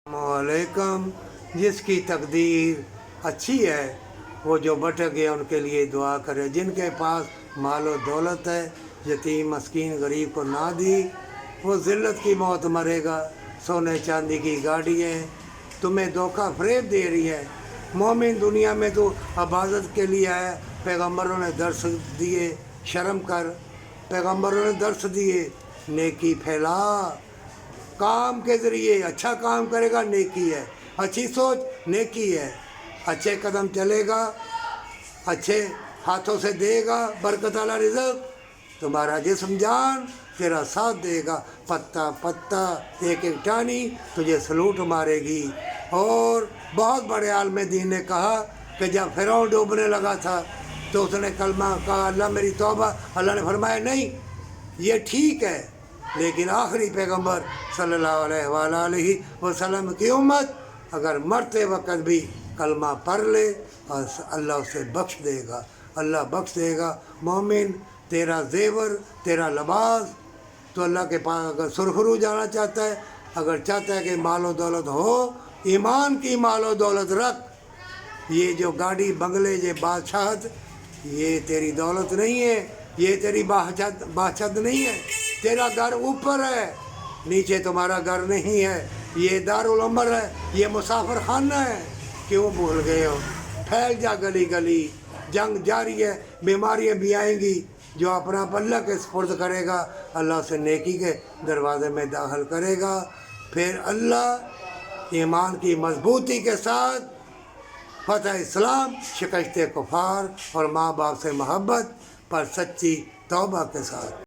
वालेकुम। जिसकी तकदीर अच्छी है वो जो भटक गए उनके लिए दुआ करे। जिनके पास माल और दौलत है, यतीम मस्कीन गरीब को ना दी, वो ज़िल्लत की मौत मरेगा। सोने चांदी की गाड़ियाँ तुम्हें धोखा फरेब दे रही है। मोमिन दुनिया में तो इबादत के लिए आया। पैगम्बरों ने दर्स दिए, शर्म कर। पैगम्बरों ने दर्स दिए, नेकी फैला। काम के ज़रिए अच्छा काम करेगा नेकी है, अच्छी सोच नेकी है। अच्छे कदम चलेगा, अच्छे हाथों से देगा बरकत वाला रिज़्क़, तुम्हारा जिस्म जान तेरा साथ देगा। पत्ता पत्ता एक एक टानी तुझे सलूट मारेगी। और बहुत बड़े आलिम दीन ने कहा कि जब फ़िरौन डूबने लगा था तो उसने कलमा कहा, अल्लाह मेरी तौबा। अल्लाह ने फरमाया नहीं, ये ठीक है, लेकिन आखिरी पैगंबर सल्लल्लाहु अलैहि वसल्लम की उम्मत अगर मरते वक्त भी कलमा पढ़ ले और अल्लाह उसे बख्श देगा, अल्लाह बख्श देगा। मोमिन तेरा जेवर, तेरा लिबास, तो अल्लाह के पास अगर सुरखरू जाना चाहता है, अगर चाहता है कि मालो दौलत हो, ईमान की मालो दौलत रख। ये जो गाड़ी बंगले ये बादशाहत, ये तेरी दौलत नहीं है, ये तेरी बादशाहत नहीं है। तेरा घर ऊपर है, नीचे तुम्हारा घर नहीं है। ये दारुल अमर है, ये मुसाफिर खाना है। क्यों भूल गए हो? फैल जा गली गली, जंग जारी है, बीमारियाँ भी आएंगी। जो अपना अल्लाह के सुपुर्द करेगा, अल्लाह से नेकी के दरवाज़े में दाखिल करेगा। फिर अल्लाह ईमान की मजबूती के साथ फतह इस्लाम, शिकस्त कुफार और माँ बाप से मोहब्बत पर सच्ची तौबा के साथ